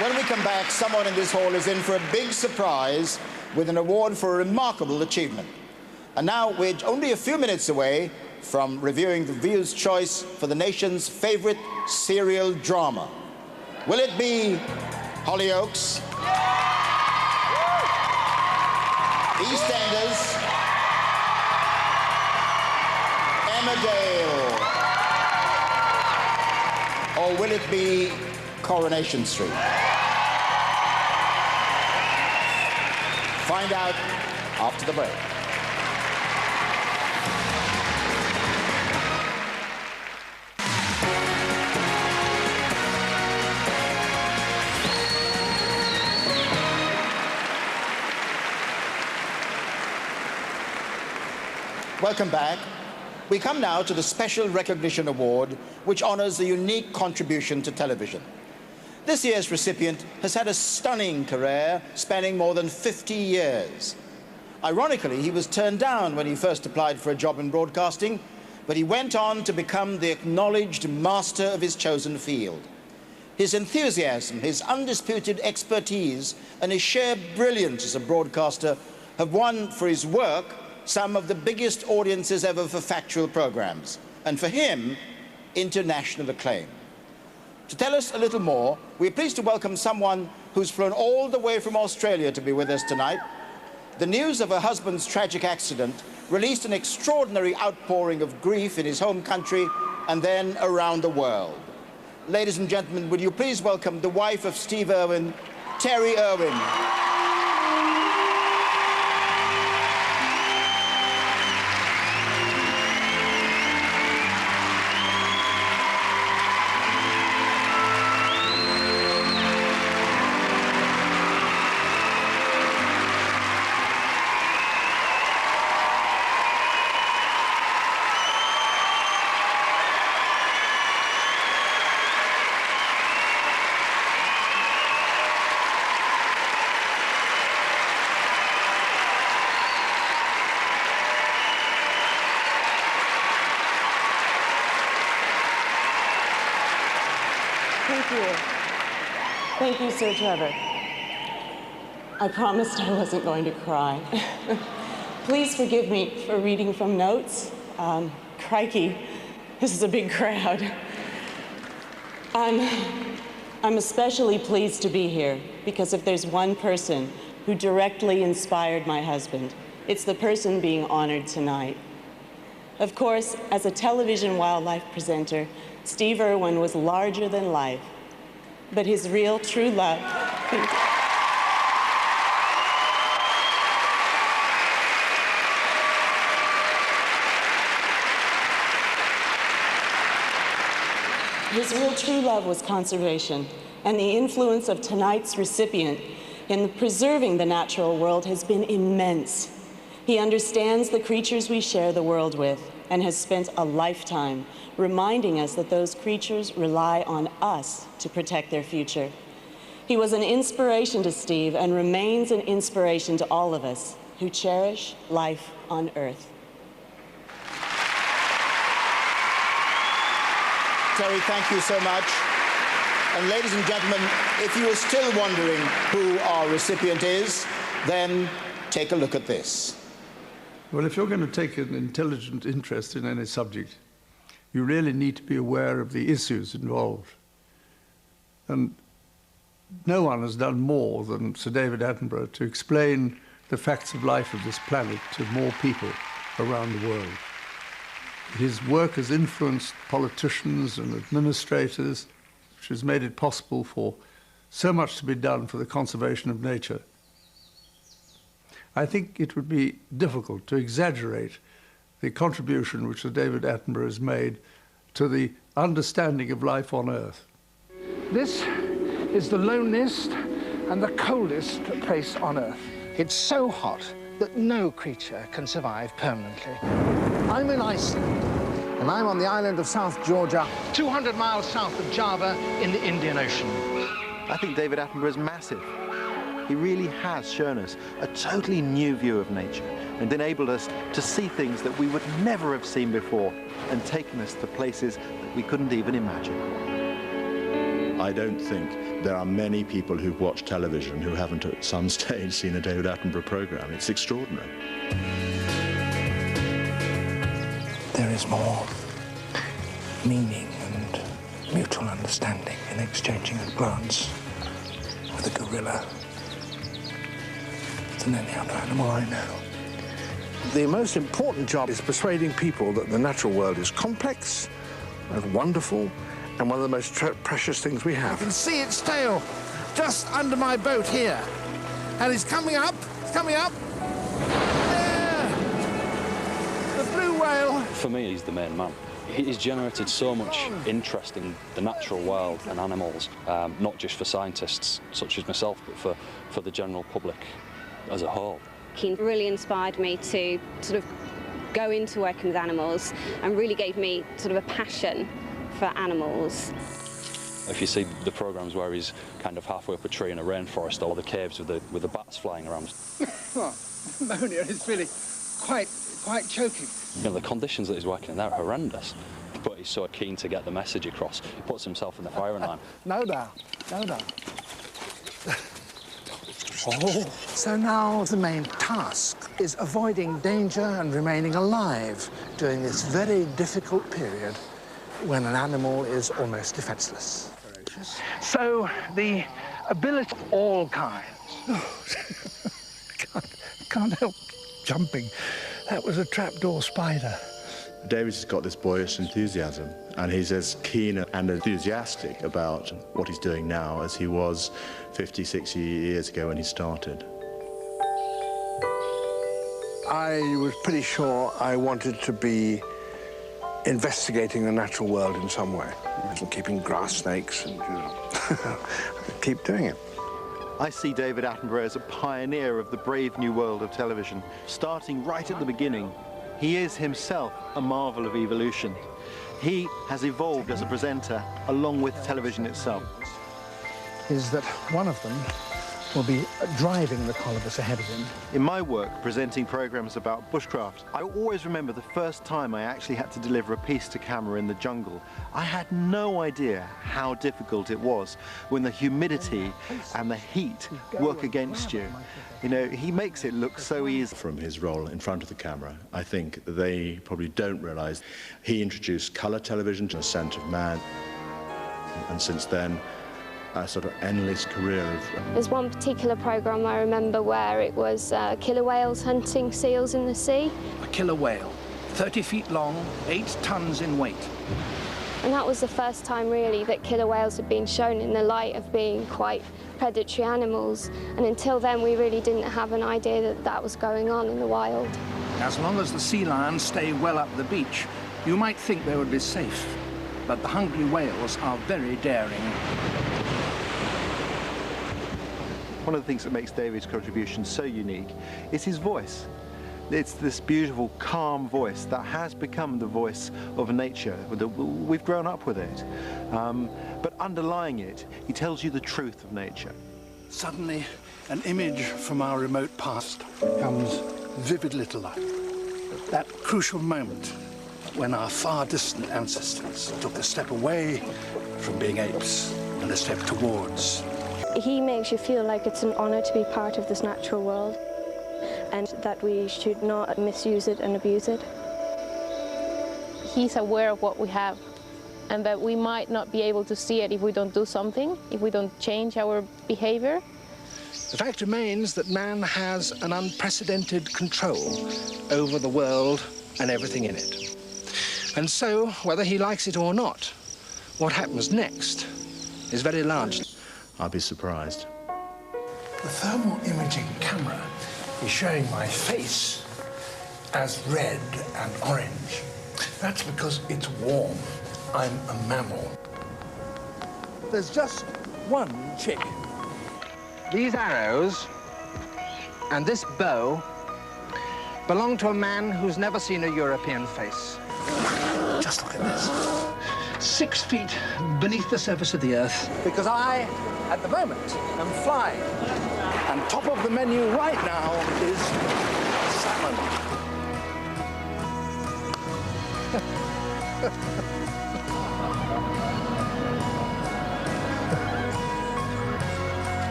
When we come back, someone in this hall is in for a big surprise with an award for a remarkable achievement. And now we're only a few minutes away from reviewing the View's choice for the nation's favorite serial drama. Will it be Hollyoaks, EastEnders, Emmerdale, or will it be Coronation Street? Find out after the break. Welcome back. We come now to the Special Recognition Award, which honors a unique contribution to television. This year's recipient has had a stunning career spanning more than 50 years. Ironically, he was turned down when he first applied for a job in broadcasting, but he went on to become the acknowledged master of his chosen field. His enthusiasm, his undisputed expertise, and his sheer brilliance as a broadcaster have won for his work some of the biggest audiences ever for factual programs, and for him, international acclaim. To tell us a little more, we're pleased to welcome someone who's flown all the way from Australia to be with us tonight. The news of her husband's tragic accident released an extraordinary outpouring of grief in his home country and then around the world. Ladies and gentlemen, would you please welcome the wife of Steve Irwin, Terry Irwin. Thank you. Thank you, Sir Trevor. I promised I wasn't going to cry. Please forgive me for reading from notes. Crikey, this is a big crowd. I'm especially pleased to be here because if there's one person who directly inspired my husband, it's the person being honored tonight. Of course, as a television wildlife presenter, Steve Irwin was larger than life, but his real, true love. His real, true love was conservation, and the influence of tonight's recipient in preserving the natural world has been immense. He understands the creatures we share the world with and has spent a lifetime reminding us that those creatures rely on us to protect their future. He was an inspiration to Steve and remains an inspiration to all of us who cherish life on Earth. Terry, thank you so much. And ladies and gentlemen, if you are still wondering who our recipient is, then take a look at this. Well, if you're going to take an intelligent interest in any subject, you really need to be aware of the issues involved. And no one has done more than Sir David Attenborough to explain the facts of life of this planet to more people around the world. His work has influenced politicians and administrators, which has made it possible for so much to be done for the conservation of nature. I think it would be difficult to exaggerate the contribution which Sir David Attenborough has made to the understanding of life on Earth. This is the loneliest and the coldest place on Earth. It's so hot that no creature can survive permanently. I'm in Iceland, and I'm on the island of South Georgia, 200 miles south of Java in the Indian Ocean. I think David Attenborough is massive. He really has shown us a totally new view of nature and enabled us to see things that we would never have seen before and taken us to places that we couldn't even imagine. I don't think There are many people who've watched television who haven't at some stage seen a David Attenborough programme. It's extraordinary. There is more meaning and mutual understanding in exchanging a glance with a gorilla than any other animal I know. The most important job is persuading people that the natural world is complex and wonderful and one of the most precious things we have. You can see its tail just under my boat here. And it's coming up, There! The blue whale. For me, he's the main man. He's generated so much interest in the natural world and animals, not just for scientists such as myself, but for the general public as a whole. He really inspired me to sort of go into working with animals and really gave me sort of a passion for animals. If you see the programmes where he's kind of halfway up a tree in a rainforest, or the caves with the bats flying around. Well, ammonia is really quite choking. You know, the conditions that he's working in there are horrendous, but he's so keen to get the message across. He puts himself in the firing line. No doubt. Oh. So now the main task is avoiding danger and remaining alive during this very difficult period when an animal is almost defenseless. So the ability of all kinds. Can't help jumping. That was a trapdoor spider. David's got this boyish enthusiasm, and he's as keen and enthusiastic about what he's doing now as he was 50, 60 years ago when he started. I was pretty sure I wanted to be investigating the natural world in some way, and keeping grass snakes and keep doing it. I see David Attenborough as a pioneer of the brave new world of television. Starting right at the beginning, he is himself a marvel of evolution. He has evolved as a presenter along with television itself. Is that one of them will be driving the colobus ahead of him. In my work presenting programs about bushcraft, I always remember the first time I actually had to deliver a piece to camera in the jungle. I had no idea how difficult it was when the humidity and the heat work against you. You know, he makes it look so easy. From his role in front of the camera, I think they probably don't realise he introduced colour television to the Scent of Man, and since then a sort of endless career of... There's one particular programme I remember where it was killer whales hunting seals in the sea. A killer whale, 30 feet long, 8 tons in weight. And that was the first time really that killer whales had been shown in the light of being quite predatory animals. And until then we really didn't have an idea that that was going on in the wild. As long as the sea lions stay well up the beach, you might think they would be safe. But the hungry whales are very daring. One of the things that makes David's contribution so unique is his voice. It's this beautiful, calm voice that has become the voice of nature. We've grown up with it. But underlying it, he tells you the truth of nature. Suddenly, an image from our remote past comes vividly to life. That crucial moment when our far distant ancestors took a step away from being apes and a step towards. He makes you feel like it's an honour to be part of this natural world and that we should not misuse it and abuse it. He's aware of what we have and that we might not be able to see it if we don't do something, if we don't change our behaviour. The fact remains that man has an unprecedented control over the world and everything in it. And so, whether he likes it or not, what happens next is very large. I'd be surprised. The thermal imaging camera is showing my face as red and orange. That's because it's warm. I'm a mammal. There's just one chick. These arrows and this bow belong to a man who's never seen a European face. Just look at this. 6 feet beneath the surface of the Earth. Because I, at the moment, am flying. And top of the menu right now is salmon.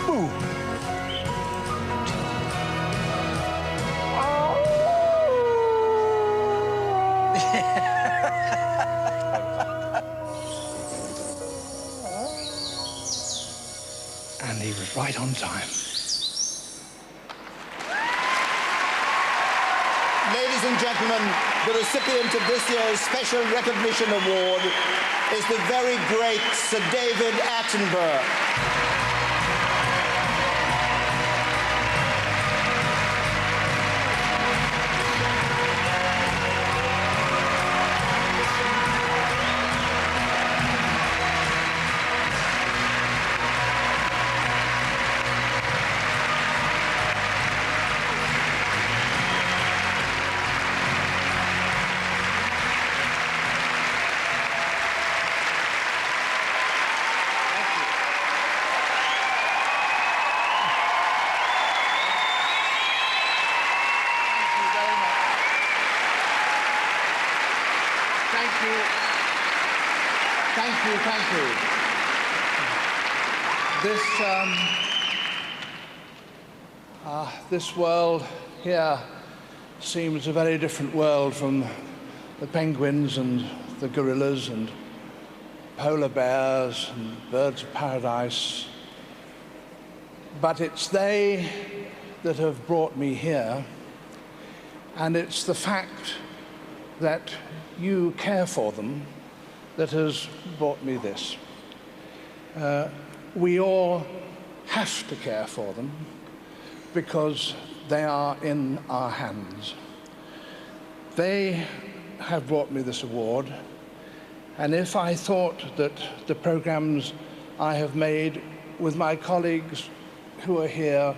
Boo! And he was right on time. Ladies and gentlemen, the recipient of this year's Special Recognition Award is the very great Sir David Attenborough. Thank you. This world here seems a very different world from the penguins and the gorillas and polar bears and birds of paradise. But it's they that have brought me here, and it's the fact that you care for them that has brought me this. We all have to care for them because they are in our hands. They have brought me this award, and if I thought that the programs I have made with my colleagues who are here,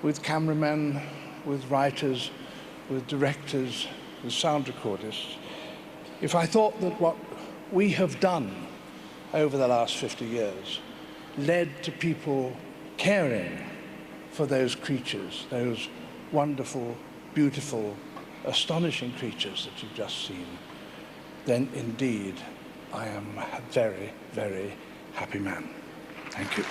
with cameramen, with writers, with directors, with sound recordists, if I thought that what we have done over the last 50 years led to people caring for those creatures, those wonderful, beautiful, astonishing creatures that you've just seen, then indeed I am a very, very happy man. Thank you.